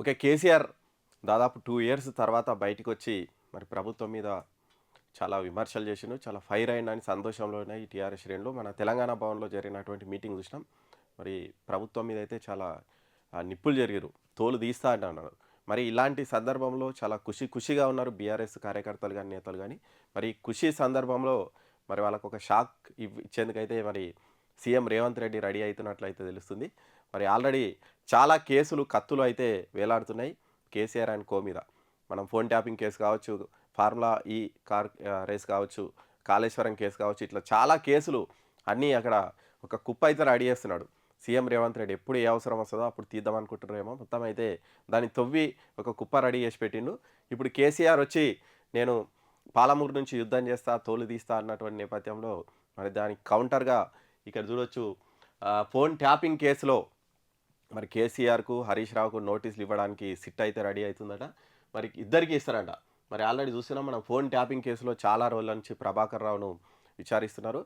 Okay. KCR దాదాపు 2 years తర్వాత బయటికొచ్చి మరి ప్రభుత్వం మీద చాలా విమర్శలు చేసిండు. చాలా ఫైర్ అయిండని సంతోషంలోనే ఈ టీఆర్ఎస్ శ్రేణులు మన తెలంగాణ భవన్‌లో జరిగినటువంటి మీటింగ్ చూసినాం. మరి ప్రభుత్వం మీదైతే చాలా నిప్పులు చెరిగిర్రు. తోలు తీస్తా అంటన్నారు. మరి ఇలాంటి సందర్భంలో చాలా ఖుషిగా ఉన్నారు బీఆర్ఎస్ కార్యకర్తలు గాని, నేతలు గాని. మరి ఖుషి సందర్భంలో మరి వాళ్ళకొక షాక్ ఇచ్చేందుకైతే మరి సీఎం రేవంత్ రెడ్డి రెడీ అయితున్నట్లయితే తెలుస్తుంది. మరి ఆల్రెడీ చాలా కేసులు, కత్తులు అయితే వేలాడుతున్నాయి కేసీఆర్ అండ్ కో మీద. మనం ఫోన్ ట్యాపింగ్ కేసు కావచ్చు, ఫార్ములా ఈ కార్ రేస్ కావచ్చు, కాళేశ్వరం కేసు కావచ్చు, ఇట్లా చాలా కేసులు అన్నీ అక్కడ ఒక కుప్ప అయితే రెడీ చేస్తున్నాడు సీఎం రేవంత్ రెడ్డి. ఎప్పుడు ఏ అవసరం వస్తుందో అప్పుడు తీద్దాం అనుకుంటున్నారేమో. మొత్తం అయితే దాన్ని తవ్వి ఒక కుప్ప రెడీ చేసి పెట్టిండు. ఇప్పుడు కేసీఆర్ వచ్చి నేను పాలమూరు నుంచి యుద్ధం చేస్తా, తోలు తీస్తా అన్నటువంటి నేపథ్యంలో మరి దానికి కౌంటర్గా ఇక్కడ చూడొచ్చు ఫోన్ ట్యాపింగ్ కేసులో మరి కేసీఆర్కు, హరీష్ రావుకు నోటీసులు ఇవ్వడానికి సిట్ అయితే రెడీ అవుతుందట. మరి ఇద్దరికి ఇస్తారంట. మరి ఆల్రెడీ చూస్తున్నాం మనం ఫోన్ ట్యాపింగ్ కేసులో చాలా రోజుల నుంచి ప్రభాకర్ రావును విచారిస్తున్నారు.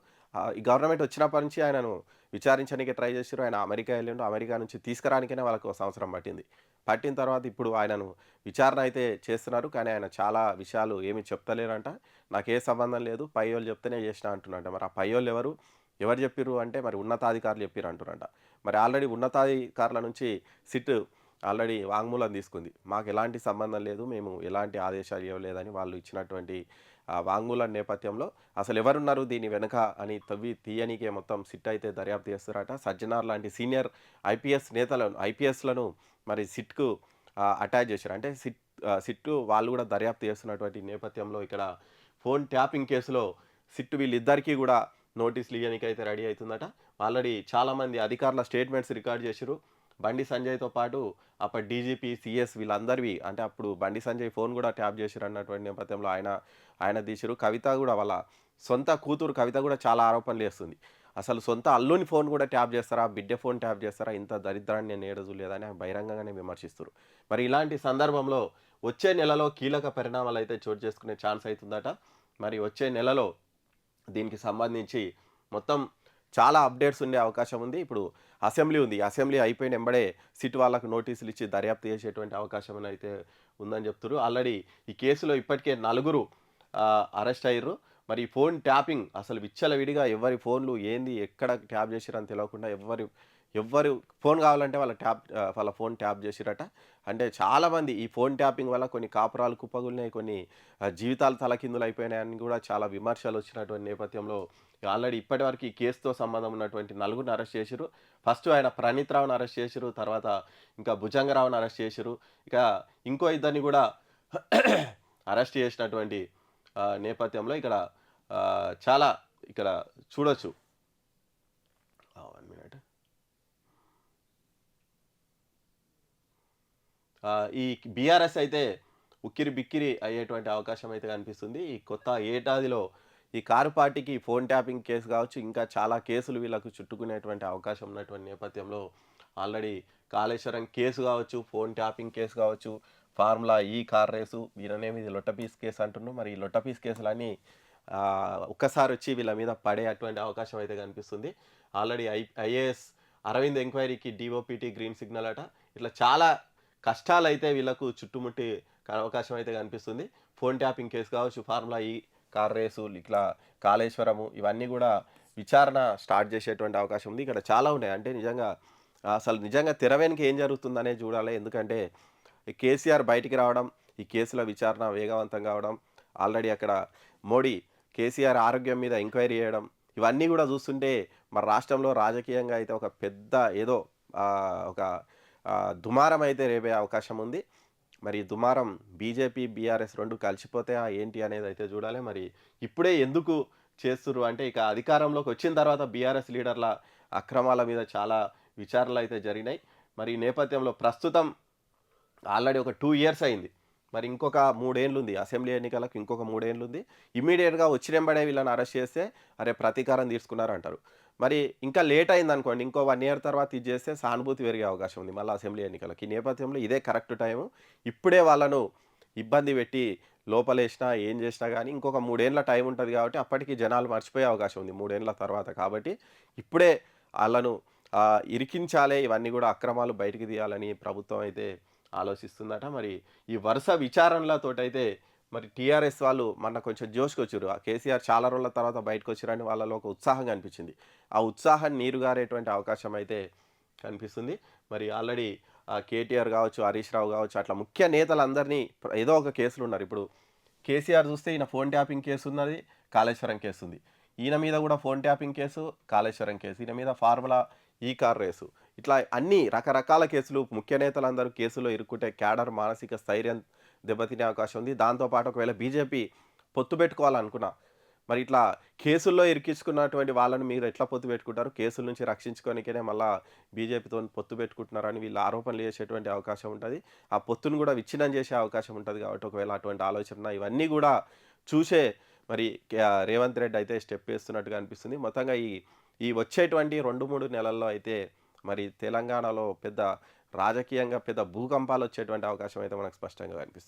ఈ గవర్నమెంట్ వచ్చినప్పటి నుంచి ఆయనను విచారించడానికి ట్రై చేశారు. ఆయన అమెరికా వెళ్ళిండు. అమెరికా నుంచి తీసుకురానికనే వాళ్ళకు ఒక సంవత్సరం పట్టింది. పట్టిన తర్వాత ఇప్పుడు ఆయనను విచారణ అయితే చేస్తున్నారు. కానీ ఆయన చాలా విషయాలు ఏమీ చెప్తలేరంట. నాకే సంబంధం లేదు, పైయోళ్ళు చెప్తేనే చేసినా అంటున్నారంట. మరి ఆ పైయోళ్ళు ఎవరు? ఎవరు చెప్పిర్రు అంటే మరి ఉన్నతాధికారులు చెప్పిర్రు అంటున్నారంట. మరి ఆల్రెడీ ఉన్నతాధికారుల నుంచి సిట్ ఆల్రెడీ వాంగ్మూలం తీసుకుంది. మాకు ఎలాంటి సంబంధం లేదు, మేము ఎలాంటి ఆదేశాలు ఇవ్వలేదని వాళ్ళు ఇచ్చినటువంటి వాంగ్మూలం నేపథ్యంలో అసలు ఎవరున్నారు దీని వెనుక అని తవ్వి తీయనికే మొత్తం సిట్ అయితే దర్యాప్తు చేస్తారట. సజ్జనార్ లాంటి సీనియర్ ఐపీఎస్లను మరి సిట్కు అటాచ్ చేశారు. అంటే సిట్టు వాళ్ళు కూడా దర్యాప్తు చేస్తున్నటువంటి నేపథ్యంలో ఇక్కడ ఫోన్ ట్యాపింగ్ కేసులో సిట్టు వీళ్ళిద్దరికీ కూడా నోటీసులు ఇవ్వడానికైతే రెడీ అవుతుందట. ఆల్రెడీ చాలామంది అధికారుల స్టేట్మెంట్స్ రికార్డ్ చేసిరు. బండి సంజయ్‌తో పాటు అప్పటి డీజీపీ, సీఎస్ వీళ్ళందరివి అంటే అప్పుడు బండి సంజయ్ ఫోన్ కూడా ట్యాప్ చేసిరు అన్నటువంటి నేపథ్యంలో ఆయన తీసిరు. కవిత కూడా వాళ్ళ సొంత కూతురు కవిత కూడా చాలా ఆరోపణలు చేస్తుంది. అసలు సొంత అల్లుని ఫోన్ కూడా ట్యాప్ చేస్తారా? బిడ్డ ఫోన్ ట్యాప్ చేస్తారా? ఇంత దరిద్రాన్ని నేను ఏడ చూడలేదని ఆమె బహిరంగంగానే విమర్శిస్తున్నారు. మరి ఇలాంటి సందర్భంలో వచ్చే నెలలో కీలక పరిణామాలు అయితే చోటు చేసుకునే ఛాన్స్ అవుతుందట. మరి వచ్చే నెలలో దీనికి సంబంధించి మొత్తం చాలా అప్డేట్స్ ఉండే అవకాశం ఉంది. ఇప్పుడు అసెంబ్లీ ఉంది. అసెంబ్లీ అయిపోయిన ఎంబడే సిట్ వాళ్ళకు నోటీసులు ఇచ్చి దర్యాప్తు చేసేటువంటి అవకాశం అయితే ఉందని చెప్తున్నారు. ఆల్రెడీ ఈ కేసులో ఇప్పటికే నలుగురు అరెస్ట్ అయ్యారు. మరి ఫోన్ ట్యాపింగ్ అసలు విచ్చలవిడిగా ఎవరి ఫోన్లు ఏంది, ఎక్కడ ట్యాప్ చేసిరని తెలియకుండా ఎవ్వరు ఫోన్ కావాలంటే వాళ్ళ ఫోన్ ట్యాప్ చేసిరట. అంటే చాలామంది ఈ ఫోన్ ట్యాపింగ్ వల్ల కొన్ని కాపురాలు కుప్పగులినాయి, కొన్ని జీవితాలు తలకిందులు అయిపోయినాయని కూడా చాలా విమర్శలు వచ్చినటువంటి నేపథ్యంలో ఆల్రెడీ ఇప్పటివరకు ఈ కేసుతో సంబంధం ఉన్నటువంటి నలుగురిని అరెస్ట్ చేసిరు. ఫస్ట్ ఆయన ప్రణీత్ రావుని అరెస్ట్ చేసిరు. తర్వాత ఇంకా భుజంగరావుని అరెస్ట్ చేసిరు. ఇక ఇంకో ఇద్దరిని కూడా అరెస్ట్ చేసినటువంటి నేపథ్యంలో ఇక్కడ చాలా ఇక్కడ చూడొచ్చు. 1 మినిట్. ఈ బీఆర్ఎస్ అయితే ఉక్కిరి బిక్కిరి అయ్యేటువంటి అవకాశం అయితే కనిపిస్తుంది. ఈ కొత్త ఏడాదిలో ఈ కారు పార్టీకి ఫోన్ ట్యాపింగ్ కేసు కావచ్చు, ఇంకా చాలా కేసులు వీళ్ళకు చుట్టుకునేటువంటి అవకాశం ఉన్నటువంటి నేపథ్యంలో ఆల్రెడీ కాళేశ్వరం కేసు కావచ్చు, ఫోన్ ట్యాపింగ్ కేసు కావచ్చు, ఫార్ములా ఈ కార్ రేసు వీళ్ళనేమి ఇది లొట్టపీస్ కేసు అంటున్నాం. మరి ఈ లొట్టపీస్ కేసులన్నీ ఒక్కసారి వచ్చి వీళ్ళ మీద పడే అటువంటి అవకాశం అయితే కనిపిస్తుంది. ఆల్రెడీ ఐఏఎస్ అరవింద్ ఎంక్వైరీకి డిఓపిటి గ్రీన్ సిగ్నల్ అట. ఇట్లా చాలా కష్టాలైతే వీళ్ళకు చుట్టుముట్టి అవకాశం అయితే కనిపిస్తుంది. ఫోన్ ట్యాపింగ్ కేసు కావచ్చు, ఫార్ములా ఈ కార్ రేసు, ఇట్లా కాళేశ్వరము ఇవన్నీ కూడా విచారణ స్టార్ట్ చేసేటువంటి అవకాశం ఉంది. ఇక్కడ చాలా ఉన్నాయి. అంటే నిజంగా తెర వెనుక ఏం జరుగుతుందనే చూడాలి. ఎందుకంటే కేసీఆర్ బయటికి రావడం, ఈ కేసుల విచారణ వేగవంతం కావడం, ఆల్రెడీ అక్కడ మోడీ కేసీఆర్ ఆరోగ్యం మీద ఎంక్వైరీ చేయడం, ఇవన్నీ కూడా చూస్తుంటే మరి రాష్ట్రంలో రాజకీయంగా అయితే ఒక పెద్ద ఏదో ఒక దుమారం అయితే రేపే అవకాశం ఉంది. మరి దుమారం బీజేపీ, బీఆర్ఎస్ 2 కలిసిపోతే ఏంటి అనేది అయితే చూడాలి. మరి ఇప్పుడే ఎందుకు చేస్తుర్రు అంటే ఇక అధికారంలోకి వచ్చిన తర్వాత బీఆర్ఎస్ లీడర్ల అక్రమాల మీద చాలా విచారణలు అయితే జరిగినాయి. మరి ఈ నేపథ్యంలో ప్రస్తుతం ఆల్రెడీ ఒక 2 ఇయర్స్ అయింది. మరి ఇంకొక 3 ఏళ్ళు ఉంది. అసెంబ్లీ ఎన్నికలకు ఇంకొక 3 ఏళ్ళు ఉంది. ఇమ్మీడియట్‌గా వచ్చినెంబడే వీళ్ళని అరెస్ట్ చేస్తే అరే ప్రతీకారం తీసుకున్నారంటారు. మరి ఇంకా లేట్ అయిందనుకోండి, ఇంకో 1 ఇయర్ తర్వాత ఇది చేస్తే సానుభూతి పెరిగే అవకాశం ఉంది మళ్ళీ అసెంబ్లీ ఎన్నికలకి. ఈ నేపథ్యంలో ఇదే కరెక్ట్ టైము. ఇప్పుడే వాళ్ళను ఇబ్బంది పెట్టి లోపలేసినా ఏం చేసినా కానీ ఇంకొక 3 ఏళ్ల టైం ఉంటుంది కాబట్టి అప్పటికి జనాలు మర్చిపోయే అవకాశం ఉంది 3 ఏళ్ల తర్వాత. కాబట్టి ఇప్పుడే ఆళ్ళను ఇరికించాలి, ఇవన్నీ కూడా అక్రమాలు బయటికి తీయాలని ప్రభుత్వం అయితే ఆలోచిస్తుందట. మరి ఈ వరుస విచారణలతోటైతే మరి టీఆర్ఎస్ వాళ్ళు మొన్న కొంచెం జోష్‌కొచ్చిర్రు. ఆ కేసీఆర్ చాలా రోజుల తర్వాత బయటకొచ్చిరని వాళ్ళలో ఒక ఉత్సాహం కనిపించింది. ఆ ఉత్సాహం నీరుగారేటువంటి అవకాశం అయితే కనిపిస్తుంది. మరి ఆల్రెడీ కేటీఆర్ గావచ్చు, హరీష్ రావు గావచ్చు అట్లా ముఖ్య నేతలందరినీ ఏదో ఒక కేసులో ఉన్నారు. ఇప్పుడు కేసీఆర్ చూస్తే ఈయన ఫోన్ ట్యాపింగ్ కేసున్నది, కాళేశ్వరం కేసుంది. ఈయన మీద గూడా phone tapping case, Kaleshwaram case. ఈయన మీద ఫార్ములా ఈ కార్ రేసు. ఇట్లా అన్ని రకరకాల కేసులు ముఖ్య నేతలందరూ కేసులో ఇరుక్కుంటే క్యాడర్ మానసిక స్థైర్యం దెబ్బతినే అవకాశం ఉంది. దాంతో పాటు ఒకవేళ బీజేపీ పొత్తు పెట్టుకోవాలనుకున్నా, మరి ఇట్లా కేసుల్లో ఇరికించుకున్నటువంటి వాళ్ళని మీరు ఎట్లా పొత్తు పెట్టుకుంటారు? కేసుల నుంచి రక్షించుకోనికనే మళ్ళా బీజేపీతోని పొత్తు పెట్టుకుంటున్నారని వీళ్ళు ఆరోపణలు చేసేటువంటి అవకాశం ఉంటది. ఆ పొత్తును గూడా విచ్ఛిన్నం చేసే అవకాశం ఉంటది కాబట్టి ఒకవేళ అటువంటి ఆలోచన ఇవన్నీ గూడా చూసే మరి రేవంత్ రెడ్డి అయితే స్టెప్ ఏస్తున్నట్టుగా అనిపిస్తుంది. మొత్తంగా ఈ ఈ వచ్చేటువంటి 2, 3 నెలల్లో అయితే మరి తెలంగాణలో పెద్ద రాజకీయంగా పెద్ద భూకంపాలొచ్చేటువంటి అవకాశం అయితే మనకు స్పష్టంగా కనిపిస్తుంది.